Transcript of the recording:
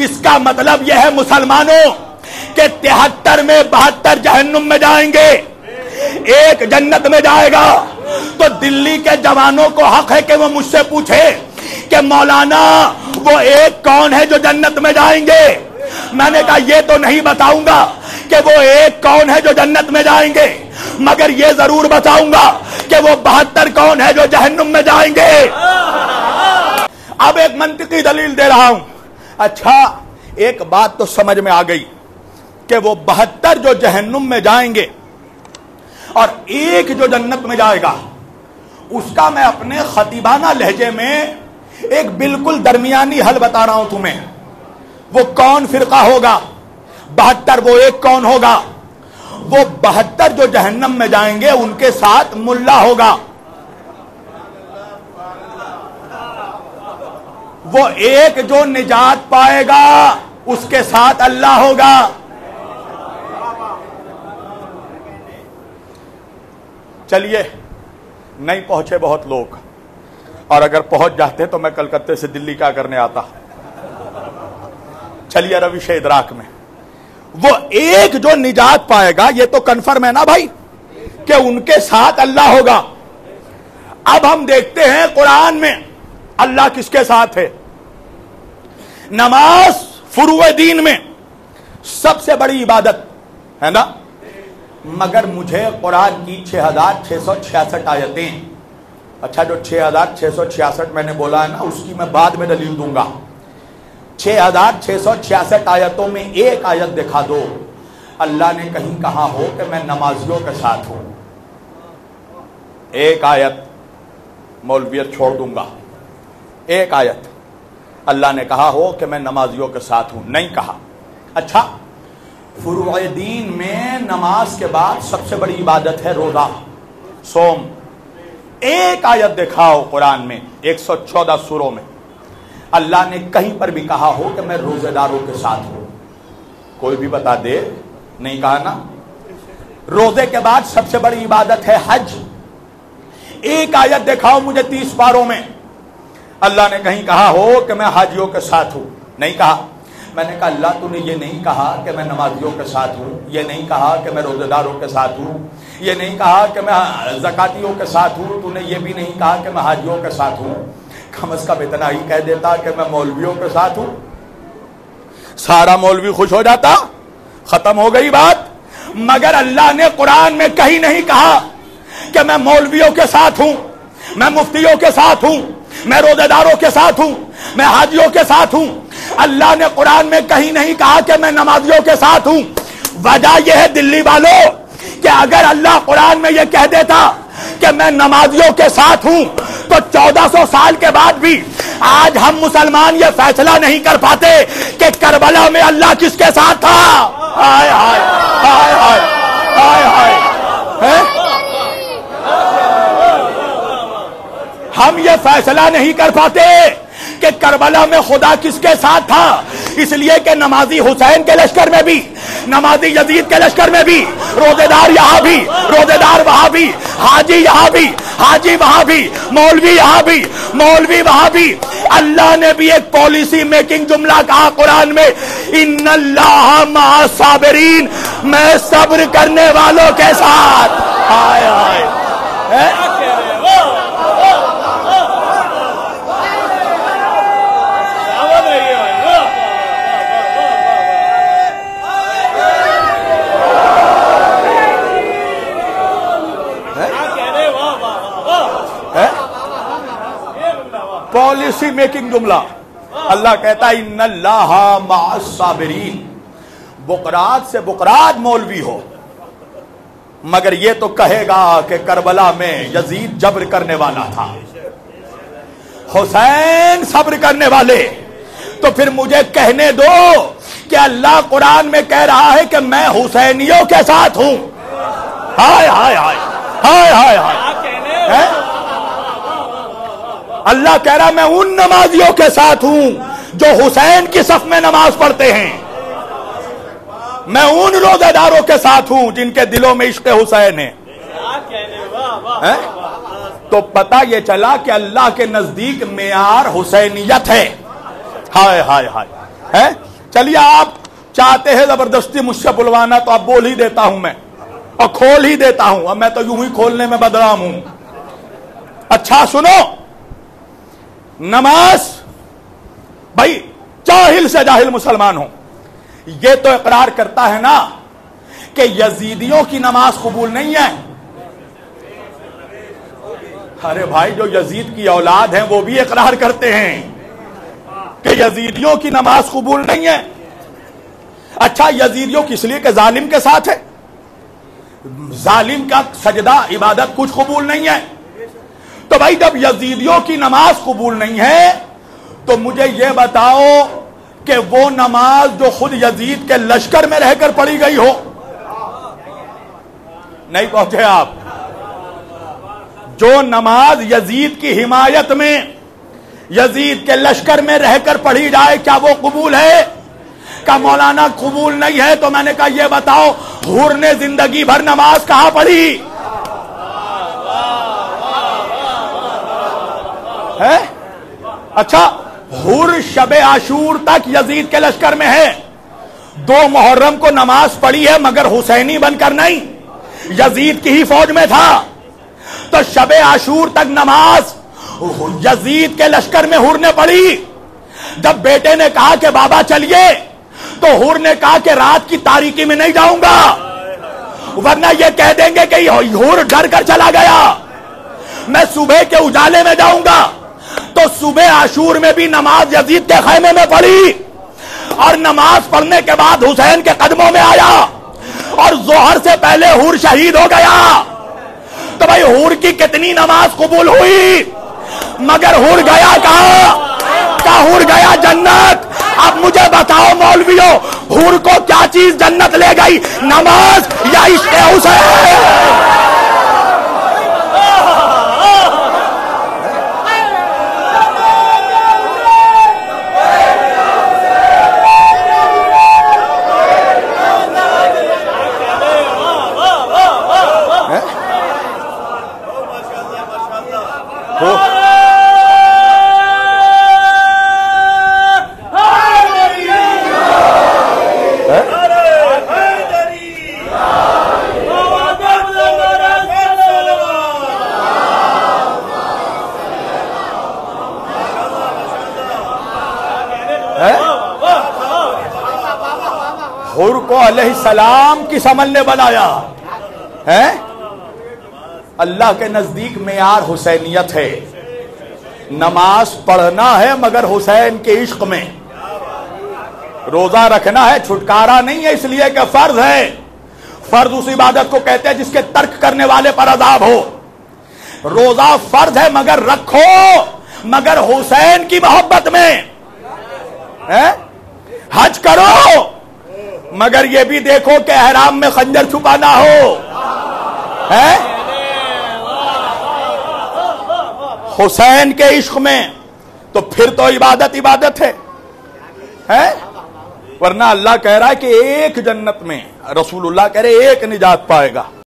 اس کا مطلب یہ ہے مسلمانوں کہ 73 میں 72 جہنم میں جائیں گے، ایک جنت میں جائے گا۔ تو دلی کے جوانوں کو حق ہے کہ وہ مجھ سے پوچھے کہ مولانا وہ ایک کون ہے جو جنت میں جائیں گے؟ میں نے کہا یہ تو نہیں بتاؤں گا کہ وہ ایک کون ہے جو جنت میں جائیں گے، مگر یہ ضرور بتاؤں گا کہ وہ 72 کون ہے جو جہنم میں جائیں گے۔ اب ایک منطقی دلیل دے رہا ہوں۔ اچھا ایک بات تو سمجھ میں آ گئی کہ وہ 72 جو جہنم میں جائیں گے اور ایک جو جنت میں جائے گا، اس کا میں اپنے خطیبانہ لہجے میں ایک بالکل درمیانی حل بتا رہا ہوں تمہیں۔ وہ کون فرقہ ہوگا؟ 72 وہ ایک کون ہوگا؟ وہ 72 جو جہنم میں جائیں گے ان کے ساتھ ملا ہوگا، وہ ایک جو نجات پائے گا اس کے ساتھ اللہ ہوگا۔ چلیے نہیں پہنچے بہت لوگ، اور اگر پہنچ جاتے تو میں کلکتے سے دلی کیا کرنے آتا۔ چلیے روش ادراک میں وہ ایک جو نجات پائے گا، یہ تو کنفرم ہے نا بھائی کہ ان کے ساتھ اللہ ہوگا۔ اب ہم دیکھتے ہیں قرآن میں اللہ کس کے ساتھ ہے۔ نماز فروع دین میں سب سے بڑی عبادت ہے نا، مگر مجھے قرآن کی 6666 آیتیں، اچھا جو 6666 میں نے بولا ہے نا اس کی میں بعد میں دلیل دوں گا۔ 6666 آیتوں میں ایک آیت دکھا دو اللہ نے کہیں کہا ہو کہ میں نمازیوں کے ساتھ ہوں۔ ایک آیت مولویت چھوڑ دوں گا، ایک آیت اللہ نے کہا ہو کہ میں نمازیوں کے ساتھ ہوں، نہیں کہا۔ اچھا فروع دین میں نماز کے بعد سب سے بڑی عبادت ہے روزہ صوم، ایک آیت دکھاؤ قرآن میں 114 سوروں میں اللہ نے کہیں پر بھی کہا ہو کہ میں روزے داروں کے ساتھ ہوں، کوئی بھی بتا دے، نہیں کہا نا۔ روزے کے بعد سب سے بڑی عبادت ہے حج، ایک آیت دکھاؤ مجھے 30 پاروں میں اللہ نے کہیں کہا ہو کہ میں حاجیوں کے ساتھ ہوں، نہیں کہا۔ میں نے کہا اللہ تو نے یہ نہیں کہا کہ میں نمازیوں کے ساتھ ہوں، یہ نہیں کہا کہ میں روزے داروں کے ساتھ ہوں، یہ نہیں کہا کہ میں زکاتیوں کے ساتھ ہوں، تو نے یہ بھی نہیں کہا کہ میں حاجیوں کے ساتھ ہوں۔ کم از کم اتنا ہی کہہ دیتا کہ میں مولویوں کے ساتھ ہوں، سارا مولوی خوش ہو جاتا، ختم ہو گئی بات۔ مگر اللہ نے قرآن میں کہیں نہیں کہا کہ میں مولویوں کے ساتھ ہوں، میں مفتیوں کے ساتھ ہوں، میں روزے داروں کے ساتھ ہوں، میں حاجیوں کے ساتھ ہوں۔ اللہ نے قرآن میں کہیں نہیں کہا کہ میں نمازیوں کے ساتھ ہوں۔ وجہ یہ ہے دلی والوں کہ اگر اللہ قرآن میں یہ کہہ دیتا کہ میں نمازیوں کے ساتھ ہوں تو 1400 سال کے بعد بھی آج ہم مسلمان یہ فیصلہ نہیں کر پاتے کہ کربلا میں اللہ کس کے ساتھ تھا۔ ہائے ہائے ہائے ہائے ہائے ہائے، ہم یہ فیصلہ نہیں کر پاتے کہ کربلا میں خدا کس کے ساتھ تھا، اس لیے کہ نمازی حسین کے لشکر میں بھی، نمازی یزید کے لشکر میں بھی، روزے دار یہاں بھی، روزے دار وہاں بھی، حاجی یہاں بھی، حاجی وہاں بھی، مولوی یہاں بھی، مولوی وہاں بھی۔ اللہ نے بھی ایک پالیسی میکنگ جملہ کہا قرآن میں، ان اللہ مع الصابرین، میں صبر کرنے والوں کے ساتھ۔ ہائے ہائے، پالیسی میکنگ جملہ اللہ کہتا ہے ان اللہ مع الصابرین۔ بقرات سے بقرات مولوی ہو مگر یہ تو کہے گا کہ کربلا میں یزید جبر کرنے والا تھا، حسین صبر کرنے والے، تو پھر مجھے کہنے دو کہ اللہ قرآن میں کہہ رہا ہے کہ میں حسینیوں کے ساتھ ہوں۔ ہائے ہائے ہائے ہائے ہائے ہائے، اللہ کہہ رہا میں ان نمازیوں کے ساتھ ہوں جو حسین کی صف میں نماز پڑھتے ہیں، میں ان روزے داروں کے ساتھ ہوں جن کے دلوں میں عشق حسین ہے۔ تو پتہ یہ چلا کہ اللہ کے نزدیک معیار حسینیت ہے۔ ہائے ہائے ہائے، ہے؟ چلیے آپ چاہتے ہیں زبردستی مجھ سے بلوانا تو اب بول ہی دیتا ہوں میں اور کھول ہی دیتا ہوں. اب میں تو یوں ہی کھولنے میں بدنام ہوں. اچھا سنو، نماز بھائی جاہل سے جاہل مسلمان ہو یہ تو اقرار کرتا ہے نا کہ یزیدیوں کی نماز قبول نہیں ہے. ارے بھائی جو یزید کی اولاد ہیں وہ بھی اقرار کرتے ہیں کہ یزیدیوں کی نماز قبول نہیں ہے. اچھا یزیدیوں کس لیے کہ ظالم کے ساتھ ہے، ظالم کا سجدہ عبادت کچھ قبول نہیں ہے. تو بھائی جب یزیدیوں کی نماز قبول نہیں ہے تو مجھے یہ بتاؤ کہ وہ نماز جو خود یزید کے لشکر میں رہ کر پڑھی گئی ہو، نہیں پہنچے آپ، جو نماز یزید کی حمایت میں یزید کے لشکر میں رہ کر پڑھی جائے کیا وہ قبول ہے؟ کہ مولانا قبول نہیں ہے. تو میں نے کہا یہ بتاؤ حور نے زندگی بھر نماز کہاں پڑھی ہے؟ اچھا حور شب عاشور تک یزید کے لشکر میں ہے، 2 محرم کو نماز پڑھی ہے مگر حسینی بن کر نہیں، یزید کی ہی فوج میں تھا. تو شب عاشور تک نماز یزید کے لشکر میں حور نے پڑھی. جب بیٹے نے کہا کہ بابا چلیے تو حور نے کہا کہ رات کی تاریکی میں نہیں جاؤں گا ورنہ یہ کہہ دیں گے کہ حور ڈر کر چلا گیا، میں صبح کے اجالے میں جاؤں گا. تو صبح عاشور میں بھی نماز یزید کے خیمے میں پڑھی اور نماز پڑھنے کے بعد حسین کے قدموں میں آیا اور ظہر سے پہلے حور شہید ہو گیا. تو بھائی حور کی کتنی نماز قبول ہوئی مگر حور گیا کہاں؟ حور گیا جنت. اب مجھے بتاؤ مولویوں حور کو کیا چیز جنت لے گئی، نماز یا عشق حسین؟ حور کو علیہ السلام کس عمل نے بنایا ہے؟ اللہ کے نزدیک معیار حسینیت ہے. نماز پڑھنا ہے مگر حسین کے عشق میں، روزہ رکھنا ہے چھٹکارا نہیں ہے اس لیے کہ فرض ہے. فرض اس عبادت کو کہتے ہیں جس کے ترک کرنے والے پر عذاب ہو. روزہ فرض ہے مگر رکھو مگر حسین کی محبت میں. حج کرو مگر یہ بھی دیکھو کہ احرام میں خنجر چھپا نہ ہو. حسین کے عشق میں تو پھر تو عبادت ہے. ورنہ اللہ کہہ رہا ہے کہ ایک جنت میں، رسول اللہ کہہ رہے ایک نجات پائے گا.